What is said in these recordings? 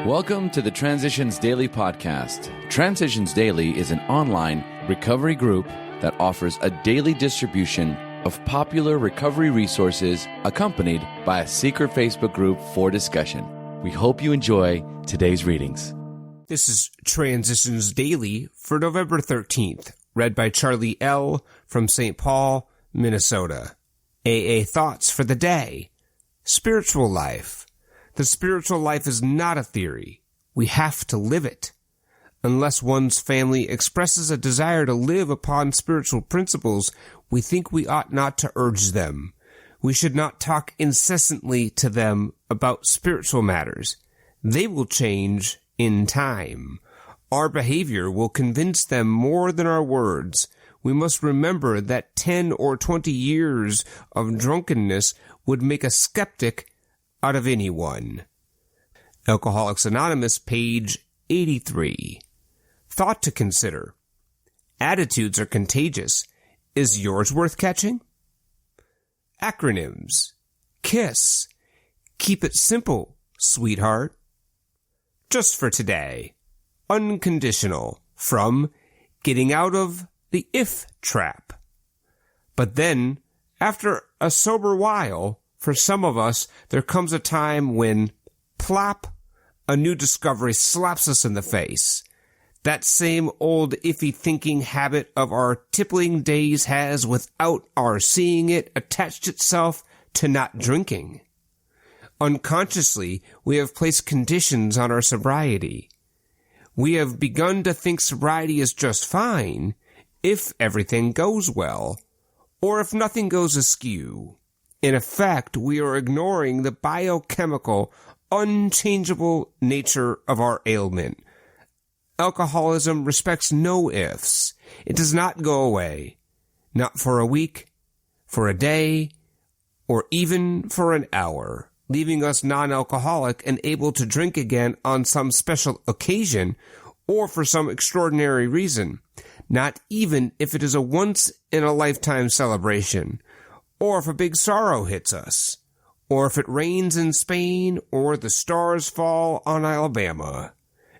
Welcome to the Transitions Daily podcast. Transitions Daily is an online recovery group that offers a daily distribution of popular recovery resources accompanied by a secret Facebook group for discussion. We hope you enjoy today's readings. This is Transitions Daily for November 13th, read by Charlie L. from St. Paul, Minnesota. AA Thoughts for the Day. Spiritual life. The spiritual life is not a theory. We have to live it. Unless one's family expresses a desire to live upon spiritual principles, we think we ought not to urge them. We should not talk incessantly to them about spiritual matters. They will change in time. Our behavior will convince them more than our words. We must remember that 10 or 20 years of drunkenness would make a skeptic out of anyone. Alcoholics Anonymous, page 83. Thought to consider. Attitudes are contagious. Is yours worth catching? Acronyms. KISS. Keep it simple, sweetheart. Just for today. Unconditional. From Getting Out of the If Trap. But then, after a sober while, for some of us, there comes a time when, plop, a new discovery slaps us in the face. That same old iffy thinking habit of our tippling days has, without our seeing it, attached itself to not drinking. Unconsciously, we have placed conditions on our sobriety. We have begun to think sobriety is just fine if everything goes well, or if nothing goes askew. In effect, we are ignoring the biochemical, unchangeable nature of our ailment. Alcoholism respects no ifs. It does not go away. Not for a week, for a day, or even for an hour, leaving us non-alcoholic and able to drink again on some special occasion or for some extraordinary reason. Not even if it is a once-in-a-lifetime celebration, or if a big sorrow hits us, or if it rains in Spain, or the stars fall on Alabama.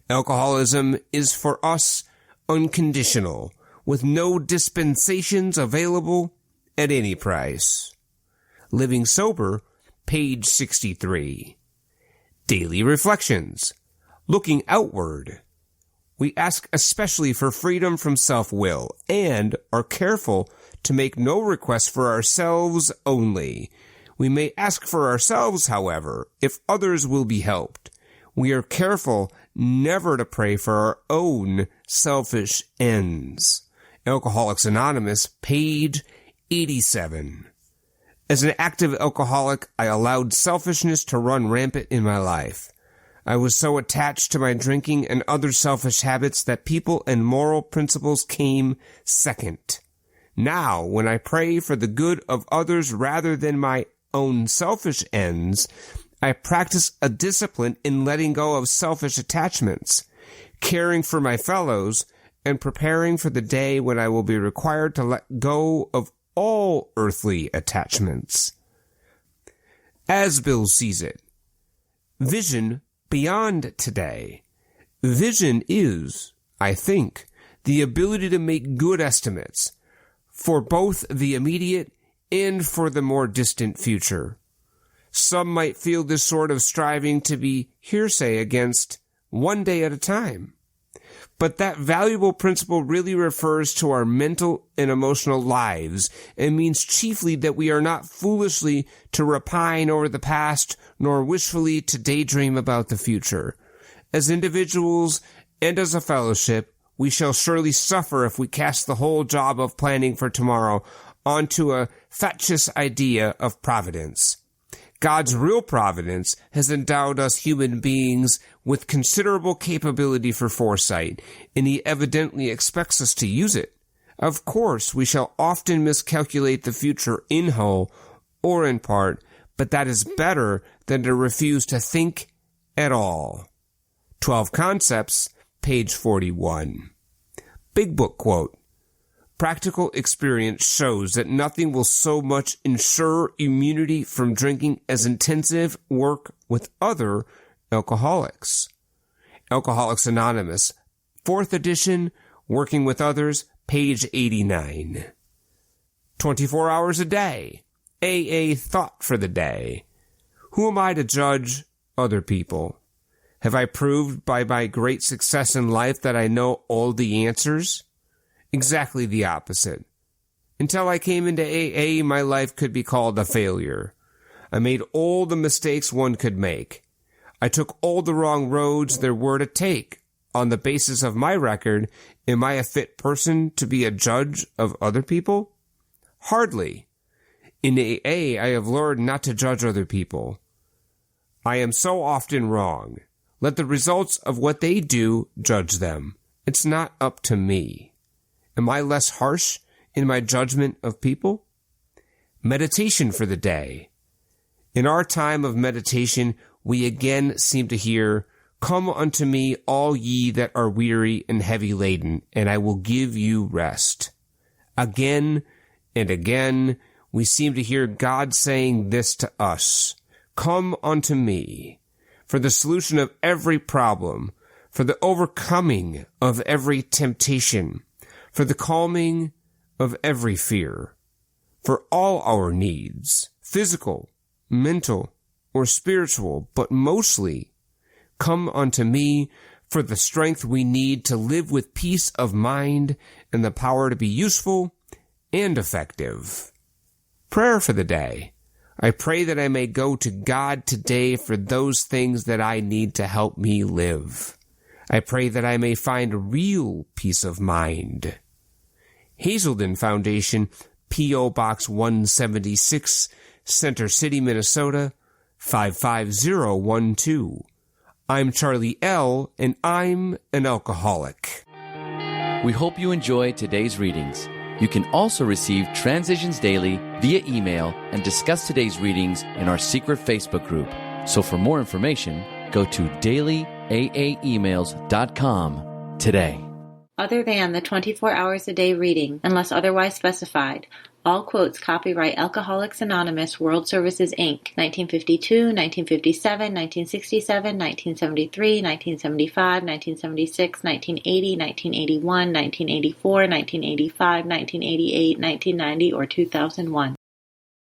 Alcoholism is for us unconditional, with no dispensations available at any price. Living Sober, page 63. Daily Reflections. Looking outward. We ask especially for freedom from self-will, and are careful to make no request for ourselves only. We may ask for ourselves, however, if others will be helped. We are careful never to pray for our own selfish ends. Alcoholics Anonymous, page 87. As an active alcoholic, I allowed selfishness to run rampant in my life. I was so attached to my drinking and other selfish habits that people and moral principles came second. Now, when I pray for the good of others rather than my own selfish ends, I practice a discipline in letting go of selfish attachments, caring for my fellows, and preparing for the day when I will be required to let go of all earthly attachments. As Bill sees it. Vision beyond today. Vision is, I think, the ability to make good estimates for both the immediate and for the more distant future. Some might feel this sort of striving to be hearsay against one day at a time. But that valuable principle really refers to our mental and emotional lives and means chiefly that we are not foolishly to repine over the past nor wishfully to daydream about the future. As individuals and as a fellowship, we shall surely suffer if we cast the whole job of planning for tomorrow onto a fatuous idea of providence. God's real providence has endowed us human beings with considerable capability for foresight, and he evidently expects us to use it. Of course, we shall often miscalculate the future in whole or in part, but that is better than to refuse to think at all. 12 Concepts, page 41. Big Book quote. Practical experience shows that nothing will so much ensure immunity from drinking as intensive work with other alcoholics. Alcoholics Anonymous, 4th edition, Working with Others, page 89. 24 hours a day. AA thought for the day. Who am I to judge other people? Have I proved by my great success in life that I know all the answers? Exactly the opposite. Until I came into AA, my life could be called a failure. I made all the mistakes one could make. I took all the wrong roads there were to take. On the basis of my record, am I a fit person to be a judge of other people? Hardly. In AA, I have learned not to judge other people. I am so often wrong. Let the results of what they do judge them. It's not up to me. Am I less harsh in my judgment of people? Meditation for the day. In our time of meditation, we again seem to hear, "Come unto me, all ye that are weary and heavy laden, and I will give you rest." Again and again, we seem to hear God saying this to us, "Come unto me," for the solution of every problem, for the overcoming of every temptation, for the calming of every fear, for all our needs, physical, mental, or spiritual, but mostly, come unto me for the strength we need to live with peace of mind and the power to be useful and effective. Prayer for the day. I pray that I may go to God today for those things that I need to help me live. I pray that I may find real peace of mind. Hazelden Foundation, P.O. Box 176, Center City, Minnesota, 55012. I'm Charlie L., and I'm an alcoholic. We hope you enjoyed today's readings. You can also receive Transitions Daily via email and discuss today's readings in our secret Facebook group. So for more information, go to dailyaaemails.com today. Other than the 24 hours a day reading, unless otherwise specified, all quotes copyright Alcoholics Anonymous World Services, Inc., 1952, 1957, 1967, 1973, 1975, 1976, 1980, 1981, 1984, 1985, 1988, 1990, or 2001.